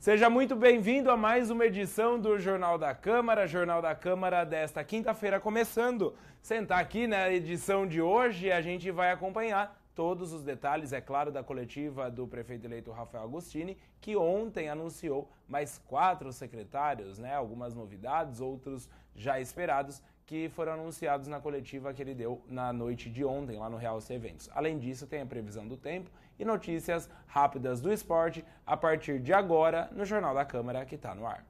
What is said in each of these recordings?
Seja muito bem-vindo a mais uma edição do Jornal da Câmara desta quinta-feira começando. Sentar aqui na edição de hoje, a gente vai acompanhar todos os detalhes, é claro, da coletiva do prefeito eleito Rafael Agostini, que ontem anunciou mais 4 secretários, algumas novidades, outros já esperados, que foram anunciados na coletiva que ele deu na noite de ontem, lá no Realce Eventos. Além disso, tem a previsão do tempo e notícias rápidas do esporte a partir de agora no Jornal da Câmara, que está no ar.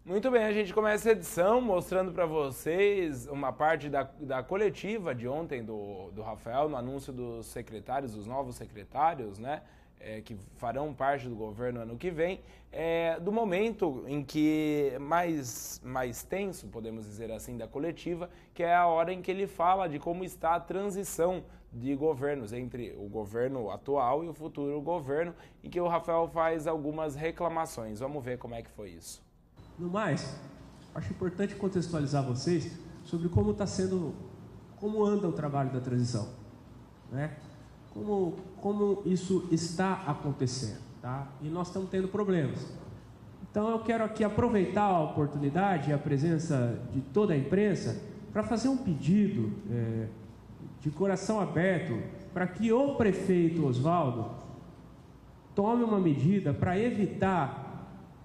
Muito bem, a gente começa a edição mostrando para vocês uma parte da coletiva de ontem do Rafael, no anúncio dos secretários, dos novos secretários, que farão parte do governo ano que vem, do momento em que mais tenso, podemos dizer assim, da coletiva, que é a hora em que ele fala de como está a transição de governos entre o governo atual e o futuro governo, em que o Rafael faz algumas reclamações. Vamos ver como é que foi isso. No mais, acho importante contextualizar vocês sobre como anda o trabalho da transição, como isso está acontecendo, tá? E nós estamos tendo problemas. Então eu quero aqui aproveitar a oportunidade e a presença de toda a imprensa para fazer um pedido de coração aberto para que o prefeito Oswaldo tome uma medida para evitar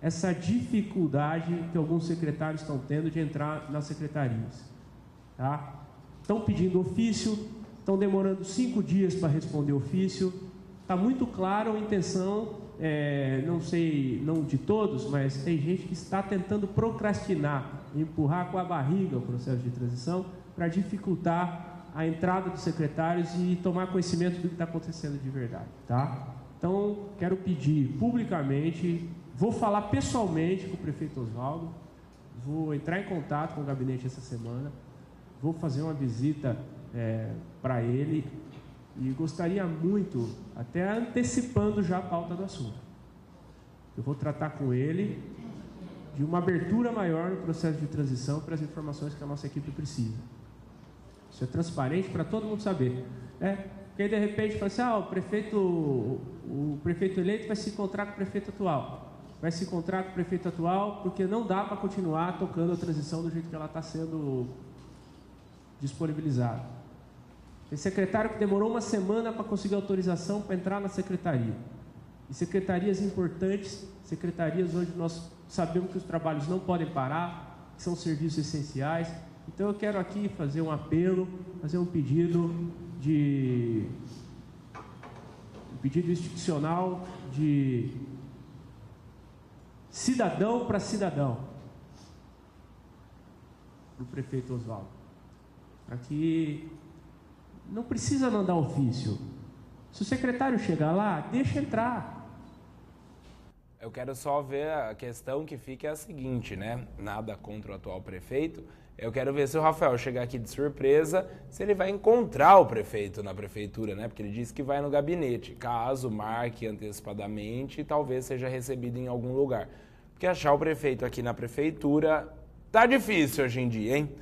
essa dificuldade que alguns secretários estão tendo de entrar nas secretarias. Tá? Estão pedindo ofício, estão demorando 5 dias para responder ofício. Está muito claro a intenção, não sei, não de todos, mas tem gente que está tentando procrastinar, empurrar com a barriga o processo de transição para dificultar a entrada dos secretários e tomar conhecimento do que está acontecendo de verdade. Tá? Então, quero pedir publicamente. Vou falar pessoalmente com o prefeito Oswaldo, vou entrar em contato com o gabinete essa semana, vou fazer uma visita para ele e gostaria muito, até antecipando já a pauta do assunto, eu vou tratar com ele de uma abertura maior no processo de transição para as informações que a nossa equipe precisa. Isso é transparente para todo mundo saber, Porque aí de repente fala assim, o prefeito eleito vai se encontrar com o prefeito atual. Vai se encontrar com o prefeito atual, porque não dá para continuar tocando a transição do jeito que ela está sendo disponibilizada. Tem secretário que demorou uma semana para conseguir autorização para entrar na secretaria. E secretarias importantes, secretarias onde nós sabemos que os trabalhos não podem parar, que são serviços essenciais. Então eu quero aqui fazer um apelo, fazer um pedido institucional de cidadão para cidadão, do prefeito Oswaldo, para que não precisa mandar ofício. Se o secretário chegar lá, deixa entrar. Eu quero só ver a questão que fica é a seguinte, Nada contra o atual prefeito. Eu quero ver se o Rafael chegar aqui de surpresa, se ele vai encontrar o prefeito na prefeitura, Porque ele disse que vai no gabinete. Caso marque antecipadamente, talvez seja recebido em algum lugar. Porque achar o prefeito aqui na prefeitura tá difícil hoje em dia, hein?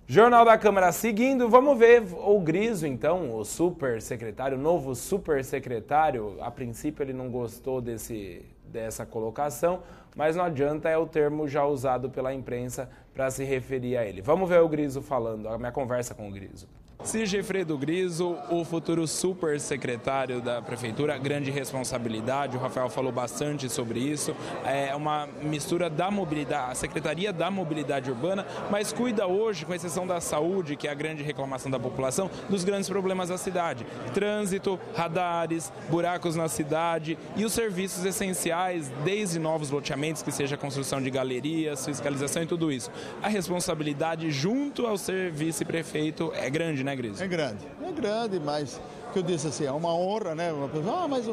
Jornal da Câmara seguindo, vamos ver o Griso, então, o super secretário, o novo super secretário. A princípio ele não gostou dessa colocação, mas não adianta, é o termo já usado pela imprensa para se referir a ele. Vamos ver o Griso falando, a minha conversa com o Griso. Sigifredo Griso, o futuro super secretário da prefeitura, grande responsabilidade, o Rafael falou bastante sobre isso, é uma mistura da mobilidade, a Secretaria da Mobilidade Urbana, mas cuida hoje, com exceção da saúde, que é a grande reclamação da população, dos grandes problemas da cidade, trânsito, radares, buracos na cidade e os serviços essenciais, desde novos loteamentos, que seja a construção de galerias, fiscalização e tudo isso. A responsabilidade junto ao ser vice-prefeito é grande, Griso? É grande, mas o que eu disse assim, é uma honra, Uma pessoa, mas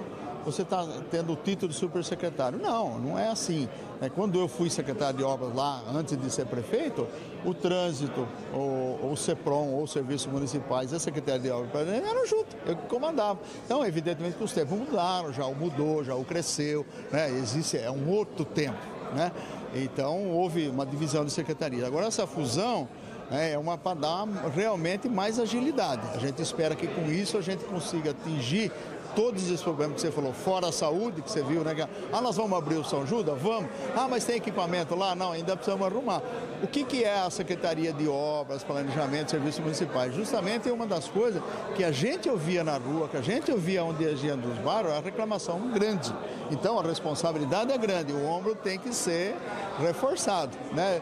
você está tendo o título de supersecretário. Não é assim. Quando eu fui secretário de obras lá, antes de ser prefeito, o trânsito, o CEPROM, ou serviços municipais, e a Secretaria de Obras eram juntos, eu que comandava. Então, evidentemente que os tempos mudaram, já o mudou, já o cresceu, né? É um outro tempo, né? Então, houve uma divisão de secretaria. Agora, essa fusão é uma para dar realmente mais agilidade. A gente espera que com isso a gente consiga atingir todos esses problemas que você falou, fora a saúde, que você viu, né? Nós vamos abrir o São Judas? Vamos. Mas tem equipamento lá? Não, ainda precisamos arrumar. O que é a Secretaria de Obras, Planejamento e Serviços Municipais? Justamente é uma das coisas que a gente ouvia na rua, que a gente ouvia onde agia nos bairros, a reclamação grande. Então, a responsabilidade é grande, o ombro tem que ser reforçado, né?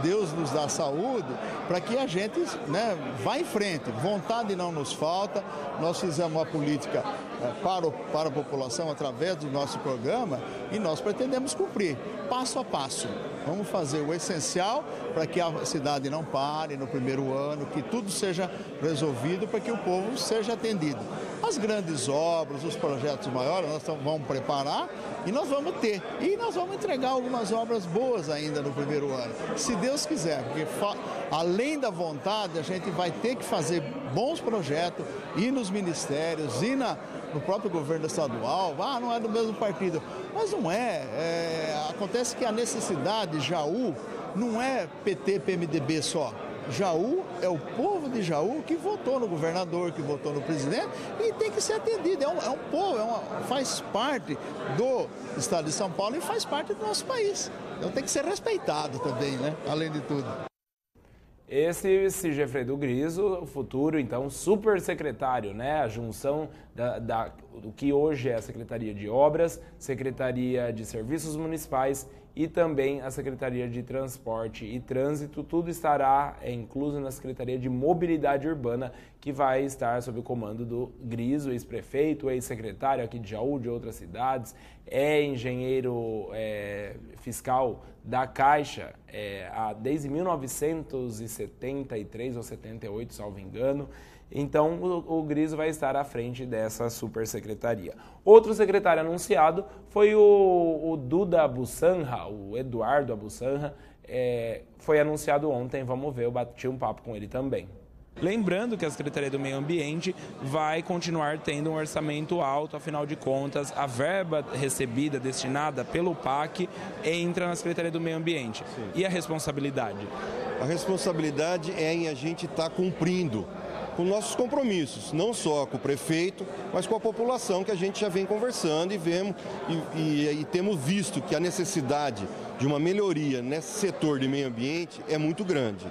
Deus nos dá saúde para que a gente, né, vá em frente. Vontade não nos falta, nós fizemos uma política para a população através do nosso programa e nós pretendemos cumprir, passo a passo. Vamos fazer o essencial para que a cidade não pare no primeiro ano, que tudo seja resolvido para que o povo seja atendido. As grandes obras, os projetos maiores, nós vamos preparar e nós vamos ter. E nós vamos entregar algumas obras boas ainda no primeiro ano, se Deus quiser, porque além da vontade, a gente vai ter que fazer bons projetos, ir nos ministérios, ir no próprio governo estadual. Não é do mesmo partido. Mas não é. Acontece que a necessidade de Jaú não é PT, PMDB só. Jaú é o povo de Jaú que votou no governador, que votou no presidente e tem que ser atendido. É um povo, faz parte do estado de São Paulo e faz parte do nosso país. Então tem que ser respeitado também, né? Além de tudo. Esse Sigefredo Griso, futuro, então, super secretário, né? A junção do que hoje é a Secretaria de Obras, Secretaria de Serviços Municipais e também a Secretaria de Transporte e Trânsito, tudo estará incluso na Secretaria de Mobilidade Urbana, que vai estar sob o comando do Griso, ex-prefeito, ex-secretário aqui de Jaú, de outras cidades, é engenheiro fiscal da Caixa desde 1973 ou 78, salvo engano. Então, o Griso vai estar à frente dessa supersecretaria. Outro secretário anunciado foi o Duda Abussanha, o Eduardo Abussanha, foi anunciado ontem, vamos ver, eu bati um papo com ele também. Lembrando que a Secretaria do Meio Ambiente vai continuar tendo um orçamento alto, afinal de contas, a verba recebida, destinada pelo PAC, entra na Secretaria do Meio Ambiente. Sim. E a responsabilidade? A responsabilidade é em a gente estar cumprindo com nossos compromissos, não só com o prefeito, mas com a população, que a gente já vem conversando e vemos e temos visto que a necessidade de uma melhoria nesse setor de meio ambiente é muito grande.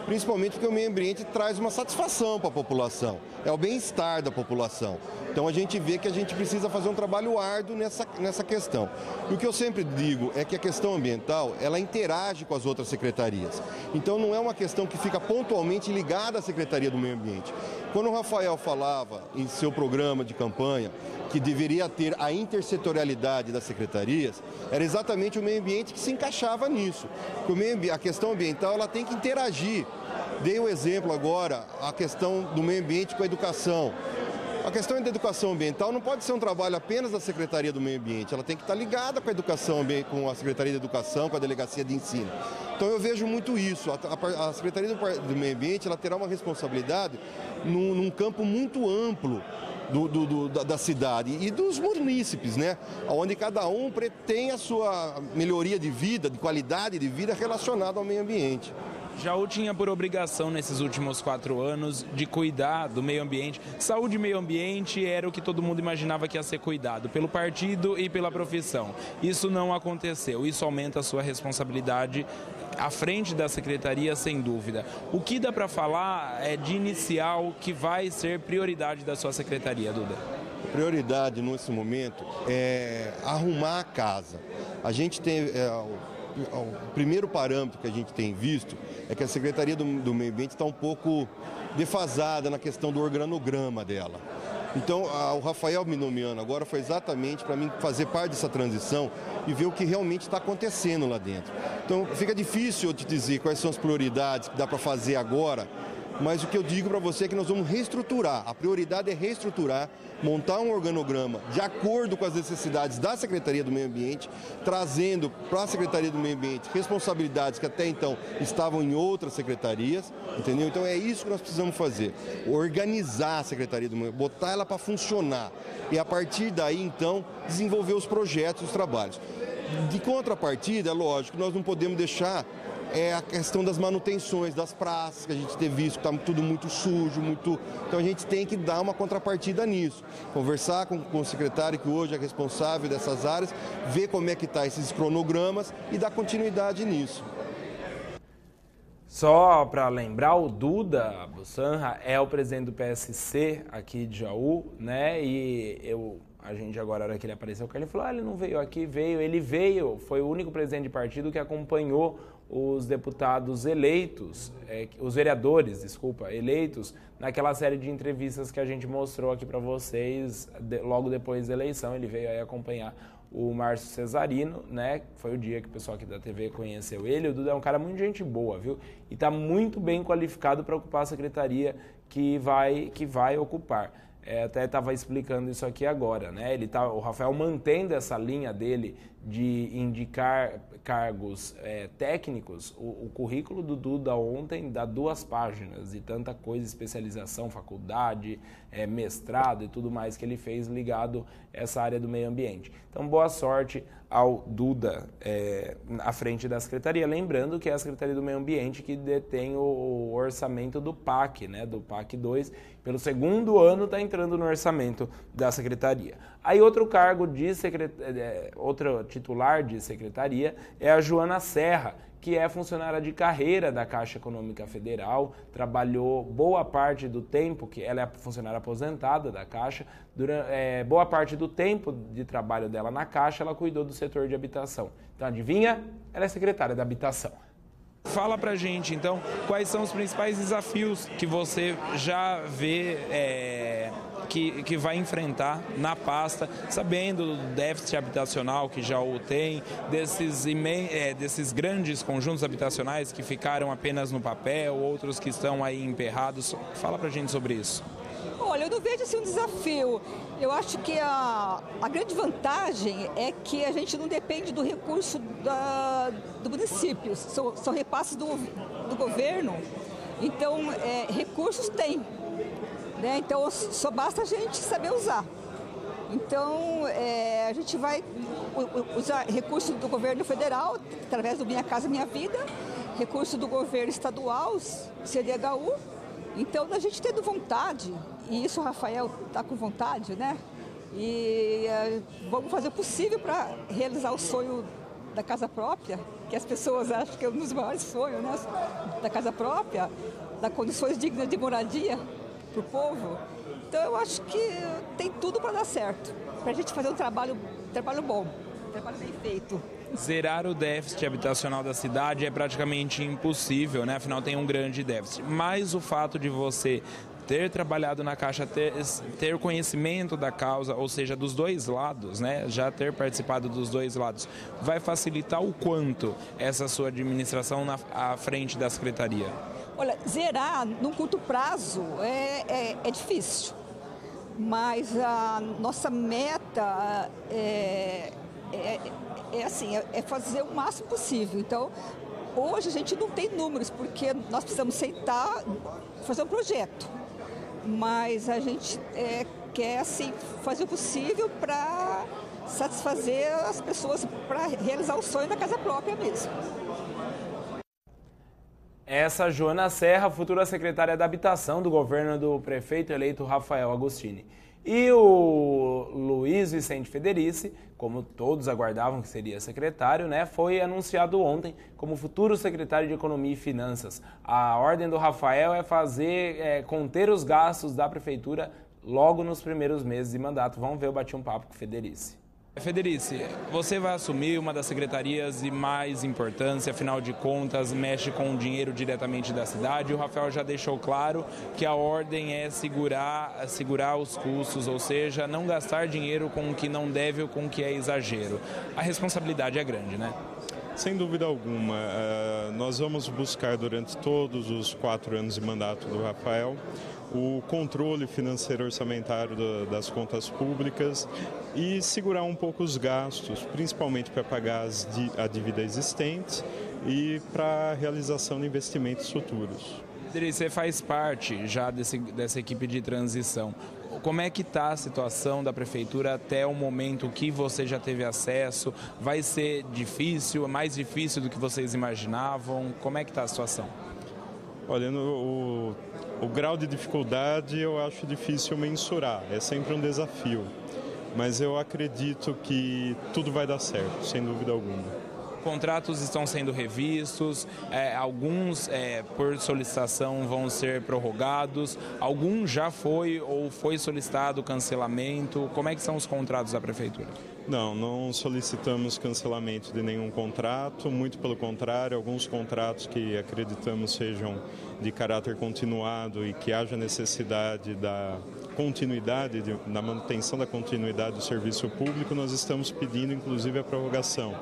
Principalmente porque o meio ambiente traz uma satisfação para a população, é o bem-estar da população. Então a gente vê que a gente precisa fazer um trabalho árduo nessa questão. E o que eu sempre digo é que a questão ambiental, ela interage com as outras secretarias. Então não é uma questão que fica pontualmente ligada à Secretaria do Meio Ambiente. Quando o Rafael falava em seu programa de campanha que deveria ter a intersetorialidade das secretarias, era exatamente o meio ambiente que se encaixava nisso. Porque a questão ambiental, ela tem que interagir. Dei um exemplo agora, a questão do meio ambiente com a educação. A questão da educação ambiental não pode ser um trabalho apenas da Secretaria do Meio Ambiente, ela tem que estar ligada com a educação, com a Secretaria de Educação, com a Delegacia de Ensino. Então eu vejo muito isso, a Secretaria do Meio Ambiente, ela terá uma responsabilidade num campo muito amplo da cidade e dos munícipes, né? Onde cada um tem a sua melhoria de vida, de qualidade de vida relacionada ao meio ambiente. Jaú tinha por obrigação, nesses últimos 4 anos, de cuidar do meio ambiente. Saúde e meio ambiente era o que todo mundo imaginava que ia ser cuidado, pelo partido e pela profissão. Isso não aconteceu, isso aumenta a sua responsabilidade à frente da secretaria, sem dúvida. O que dá para falar de inicial que vai ser prioridade da sua secretaria, Duda? Prioridade nesse momento é arrumar a casa. A gente tem... O primeiro parâmetro que a gente tem visto é que a Secretaria do Meio Ambiente está um pouco defasada na questão do organograma dela. Então, o Rafael me nomeando agora foi exatamente para mim fazer parte dessa transição e ver o que realmente está acontecendo lá dentro. Então, fica difícil eu te dizer quais são as prioridades que dá para fazer agora mas o que eu digo para você é que nós vamos reestruturar. A prioridade é reestruturar, montar um organograma de acordo com as necessidades da Secretaria do Meio Ambiente, trazendo para a Secretaria do Meio Ambiente responsabilidades que até então estavam em outras secretarias, entendeu? Então é isso que nós precisamos fazer, organizar a Secretaria do Meio Ambiente, botar ela para funcionar e a partir daí então desenvolver os projetos, os trabalhos. De contrapartida, é lógico, nós não podemos deixar a questão das manutenções das praças, que a gente tem visto que está tudo muito sujo, então a gente tem que dar uma contrapartida nisso. Conversar com o secretário que hoje é responsável dessas áreas, ver como é que está esses cronogramas e dar continuidade nisso. Só para lembrar, o Duda Bussanra é o presidente do PSC aqui de Jaú, né? E a gente agora, na hora que ele apareceu, ele falou, ele não veio aqui, ele veio, foi o único presidente de partido que acompanhou os deputados eleitos, os vereadores, eleitos, naquela série de entrevistas que a gente mostrou aqui para vocês logo depois da eleição. Ele veio aí acompanhar o Márcio Cesarino, né? Foi o dia que o pessoal aqui da TV conheceu ele. O Duda é um cara muito gente boa, viu? E está muito bem qualificado para ocupar a secretaria que vai ocupar. Até estava explicando isso aqui agora, né? O Rafael mantendo essa linha dele de indicar cargos técnicos. O currículo do Duda ontem dá 2 páginas e tanta coisa, especialização, faculdade, mestrado e tudo mais que ele fez ligado a essa área do meio ambiente. Então, boa sorte ao Duda à frente da Secretaria. Lembrando que é a Secretaria do Meio Ambiente que detém o orçamento do PAC, né, do PAC 2. Pelo 2º ano está entrando no orçamento da Secretaria. Aí outro cargo outro titular de Secretaria é a Joana Serra, que é funcionária de carreira da Caixa Econômica Federal, trabalhou boa parte do tempo, que ela é funcionária aposentada da Caixa, boa parte do tempo de trabalho dela na Caixa, ela cuidou do setor de habitação. Então, adivinha? Ela é secretária da habitação. Fala pra gente, então, quais são os principais desafios que você já vê que vai enfrentar na pasta, sabendo do déficit habitacional que já o tem, desses grandes conjuntos habitacionais que ficaram apenas no papel, outros que estão aí emperrados. Fala pra gente sobre isso. Olha, eu não vejo assim um desafio. Eu acho que a grande vantagem é que a gente não depende do recurso do município, são repasses do governo, então recursos tem, né? Então só basta a gente saber usar. Então a gente vai usar recurso do governo federal, através do Minha Casa Minha Vida, recurso do governo estadual, CDHU. Então, a gente tendo vontade, e isso o Rafael está com vontade, né? E vamos fazer o possível para realizar o sonho da casa própria, que as pessoas acham que é um dos maiores sonhos, né? Da casa própria, dar condições dignas de moradia para o povo. Então, eu acho que tem tudo para dar certo, para a gente fazer um trabalho bom, um trabalho bem feito. Zerar o déficit habitacional da cidade é praticamente impossível, né? Afinal, tem um grande déficit. Mas o fato de você ter trabalhado na Caixa, ter conhecimento da causa, ou seja, dos dois lados, né? Já ter participado dos dois lados, vai facilitar o quanto essa sua administração à frente da Secretaria? Olha, zerar num curto prazo é difícil, mas a nossa meta é fazer o máximo possível. Então, hoje a gente não tem números, porque nós precisamos sentar, fazer um projeto. Mas a gente quer, assim, fazer o possível para satisfazer as pessoas, para realizar o sonho da casa própria mesmo. Essa Joana Serra, futura secretária da Habitação do governo do prefeito eleito Rafael Agostini. E o Luiz Vicente Federici, como todos aguardavam que seria secretário, né, foi anunciado ontem como futuro secretário de Economia e Finanças. A ordem do Rafael é conter os gastos da prefeitura logo nos primeiros meses de mandato. Vamos ver, eu bati um papo com o Federici. Federici, você vai assumir uma das secretarias de mais importância, afinal de contas, mexe com o dinheiro diretamente da cidade. O Rafael já deixou claro que a ordem é segurar os custos, ou seja, não gastar dinheiro com o que não deve ou com o que é exagero. A responsabilidade é grande, né? Sem dúvida alguma, nós vamos buscar durante todos os 4 anos de mandato do Rafael o controle financeiro orçamentário das contas públicas e segurar um pouco os gastos, principalmente para pagar a dívida existente e para a realização de investimentos futuros. Você faz parte já dessa equipe de transição. Como é que está a situação da Prefeitura até o momento que você já teve acesso? Vai ser difícil, mais difícil do que vocês imaginavam? Como é que está a situação? Olha, o grau de dificuldade eu acho difícil mensurar, é sempre um desafio. Mas eu acredito que tudo vai dar certo, sem dúvida alguma. Contratos estão sendo revistos, alguns por solicitação vão ser prorrogados, alguns já foi ou foi solicitado cancelamento. Como é que são os contratos da Prefeitura? Não solicitamos cancelamento de nenhum contrato, muito pelo contrário, alguns contratos que acreditamos sejam de caráter continuado e que haja necessidade da continuidade, da manutenção da continuidade do serviço público, nós estamos pedindo inclusive a prorrogação.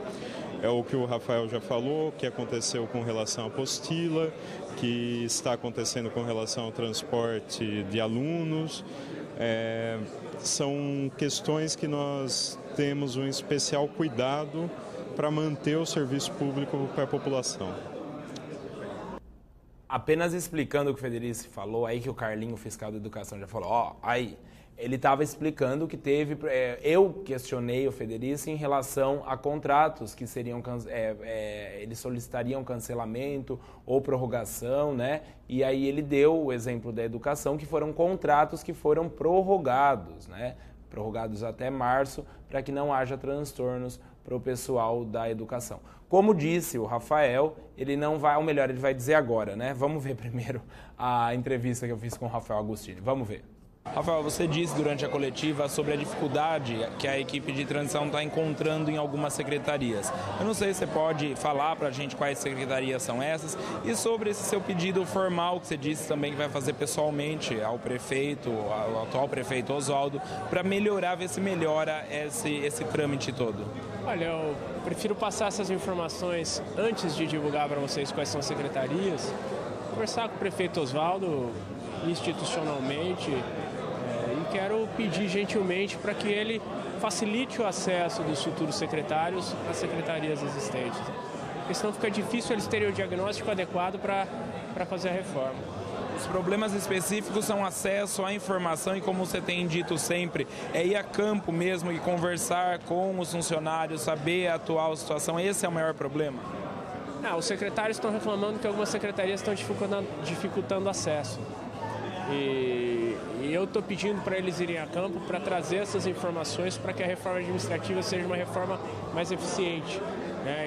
É o que o Rafael já falou, que aconteceu com relação à apostila, que está acontecendo com relação ao transporte de alunos. São questões que nós temos um especial cuidado para manter o serviço público para a população. Apenas explicando o que o Federici falou, aí que o Carlinho, fiscal da educação, já falou, ele estava explicando que teve... eu questionei o Federici em relação a contratos que seriam... eles solicitariam cancelamento ou prorrogação, né? E aí ele deu o exemplo da educação, que foram contratos que foram prorrogados, né? Prorrogados até março, para que não haja transtornos para o pessoal da educação. Como disse o Rafael, ele não vai... Ou melhor, ele vai dizer agora, né? Vamos ver primeiro a entrevista que eu fiz com o Rafael Agostini. Vamos ver. Rafael, você disse durante a coletiva sobre a dificuldade que a equipe de transição está encontrando em algumas secretarias. Eu não sei se você pode falar para a gente quais secretarias são essas e sobre esse seu pedido formal que você disse também que vai fazer pessoalmente ao prefeito, ao atual prefeito Oswaldo, para melhorar, ver se melhora esse trâmite todo. Olha, eu prefiro passar essas informações antes de divulgar para vocês quais são as secretarias, conversar com o prefeito Oswaldo institucionalmente. Quero pedir gentilmente para que ele facilite o acesso dos futuros secretários às secretarias existentes. Porque senão fica difícil eles terem o diagnóstico adequado para fazer a reforma. Os problemas específicos são acesso à informação e, como você tem dito sempre, é ir a campo mesmo e conversar com os funcionários, saber a atual situação. Esse é o maior problema? Não, os secretários estão reclamando que algumas secretarias estão dificultando acesso. E eu estou pedindo para eles irem a campo para trazer essas informações para que a reforma administrativa seja uma reforma mais eficiente.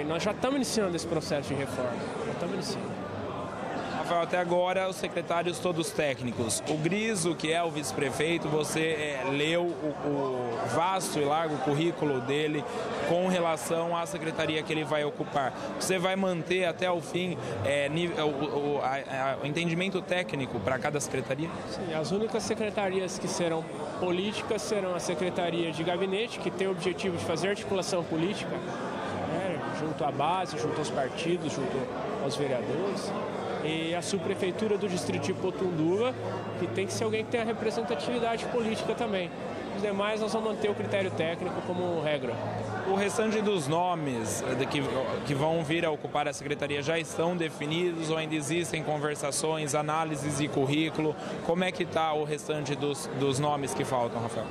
E nós já estamos iniciando esse processo de reforma. Rafael, até agora os secretários todos técnicos. O Griso, que é o vice-prefeito, você leu o vasto e largo currículo dele com relação à secretaria que ele vai ocupar. Você vai manter até o fim o entendimento técnico para cada secretaria? Sim, as únicas secretarias que serão políticas serão a Secretaria de Gabinete, que tem o objetivo de fazer articulação política, junto à base, junto aos partidos, junto aos vereadores. E a subprefeitura do distrito de Potunduva, que tem que ser alguém que tenha representatividade política também. Os demais nós vamos manter o critério técnico como regra. O restante dos nomes que vão vir a ocupar a secretaria já estão definidos ou ainda existem conversações, análises de currículo? Como é que está o restante dos nomes que faltam, Rafael?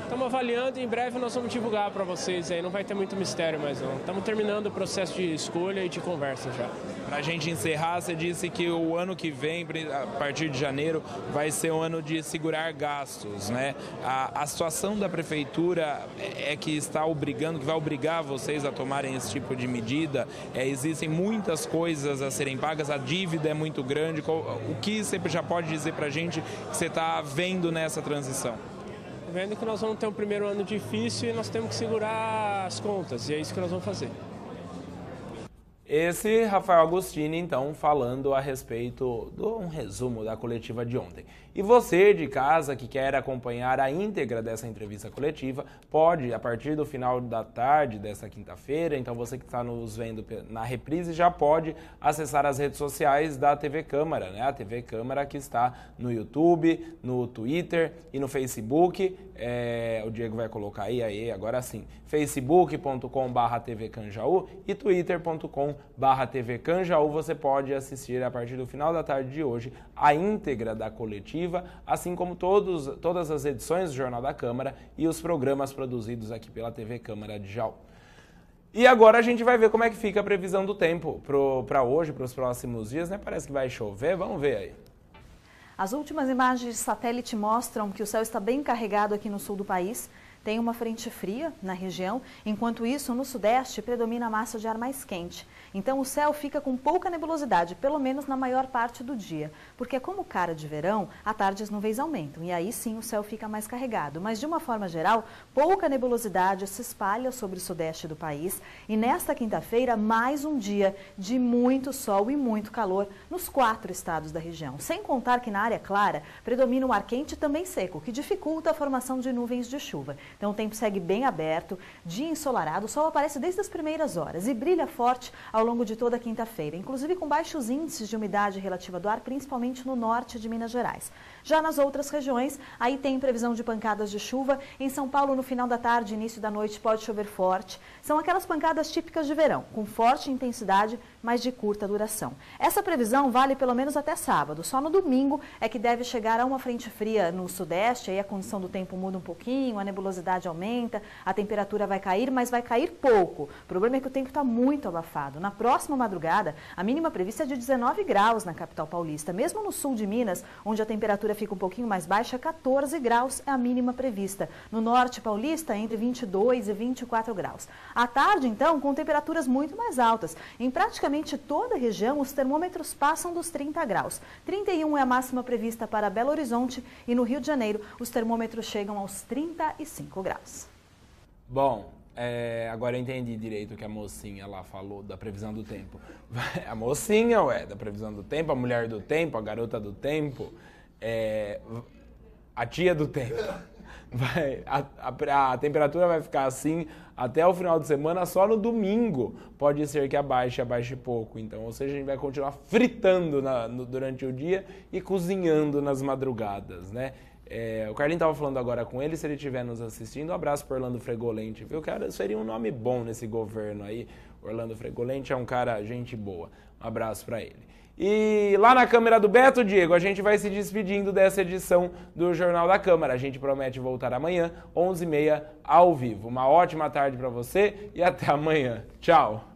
Estamos avaliando e em breve nós vamos divulgar para vocês aí, não vai ter muito mistério mais não. Estamos terminando o processo de escolha e de conversa já. Para a gente encerrar, você disse que o ano que vem, a partir de janeiro, vai ser um ano de segurar gastos, né? A situação da prefeitura é que está obrigando, que vai obrigar vocês a tomarem esse tipo de medida. Existem muitas coisas a serem pagas, a dívida é muito grande. O que você já pode dizer para a gente que você está vendo nessa transição? Vendo que nós vamos ter um primeiro ano difícil e nós temos que segurar as contas, e é isso que nós vamos fazer. Esse Rafael Agostini, então, falando a respeito de um resumo da coletiva de ontem. E você de casa que quer acompanhar a íntegra dessa entrevista coletiva, pode, a partir do final da tarde dessa quinta-feira, então você que está nos vendo na reprise já pode acessar as redes sociais da TV Câmara, né? A TV Câmara que está no YouTube, no Twitter e no Facebook. O Diego vai colocar aí agora sim, facebook.com/TV Canjaú e twitter.com/TV Canjaú. Você pode assistir a partir do final da tarde de hoje a íntegra da coletiva, assim como todas as edições do Jornal da Câmara e os programas produzidos aqui pela TV Câmara de Jaú. E agora a gente vai ver como é que fica a previsão do tempo para hoje, para os próximos dias, né? Parece que vai chover, vamos ver aí. As últimas imagens de satélite mostram que o céu está bem carregado aqui no sul do país. Tem uma frente fria na região, enquanto isso, no sudeste, predomina a massa de ar mais quente. Então, o céu fica com pouca nebulosidade, pelo menos na maior parte do dia. Porque, como cara de verão, à tarde as nuvens aumentam e aí sim o céu fica mais carregado. Mas, de uma forma geral, pouca nebulosidade se espalha sobre o sudeste do país. E nesta quinta-feira, mais um dia de muito sol e muito calor nos 4 estados da região. Sem contar que na área clara predomina um ar quente e também seco, que dificulta a formação de nuvens de chuva. Então o tempo segue bem aberto, dia ensolarado, o sol aparece desde as primeiras horas e brilha forte ao longo de toda a quinta-feira, inclusive com baixos índices de umidade relativa do ar, principalmente no norte de Minas Gerais. Já nas outras regiões, aí tem previsão de pancadas de chuva. Em São Paulo, no final da tarde, início da noite, pode chover forte. São aquelas pancadas típicas de verão, com forte intensidade, mas de curta duração. Essa previsão vale pelo menos até sábado. Só no domingo é que deve chegar a uma frente fria no sudeste, aí a condição do tempo muda um pouquinho, a nebulosidade aumenta, a temperatura vai cair, mas vai cair pouco. O problema é que o tempo está muito abafado. Na próxima madrugada, a mínima prevista é de 19 graus na capital paulista. Mesmo no sul de Minas, onde a temperatura fica um pouquinho mais baixa, 14 graus é a mínima prevista. No norte paulista, entre 22 e 24 graus. À tarde, então, com temperaturas muito mais altas. Em praticamente toda a região, os termômetros passam dos 30 graus. 31 é a máxima prevista para Belo Horizonte e no Rio de Janeiro, os termômetros chegam aos 35 graus. Bom, agora eu entendi direito o que a mocinha lá falou da previsão do tempo. A mocinha, da previsão do tempo, a mulher do tempo, a garota do tempo, a tia do tempo. A temperatura vai ficar assim até o final de semana, só no domingo pode ser que abaixe pouco. Então, ou seja, a gente vai continuar fritando durante o dia e cozinhando nas madrugadas, né? O Carlinhos estava falando agora com ele, se ele estiver nos assistindo, um abraço para Orlando Fregolente, viu? Cara, seria um nome bom nesse governo aí. Orlando Fregolente é um cara, gente boa. Um abraço para ele. E lá na Câmara do Beto, Diego, a gente vai se despedindo dessa edição do Jornal da Câmara. A gente promete voltar amanhã, 11h30, ao vivo. Uma ótima tarde para você e até amanhã. Tchau!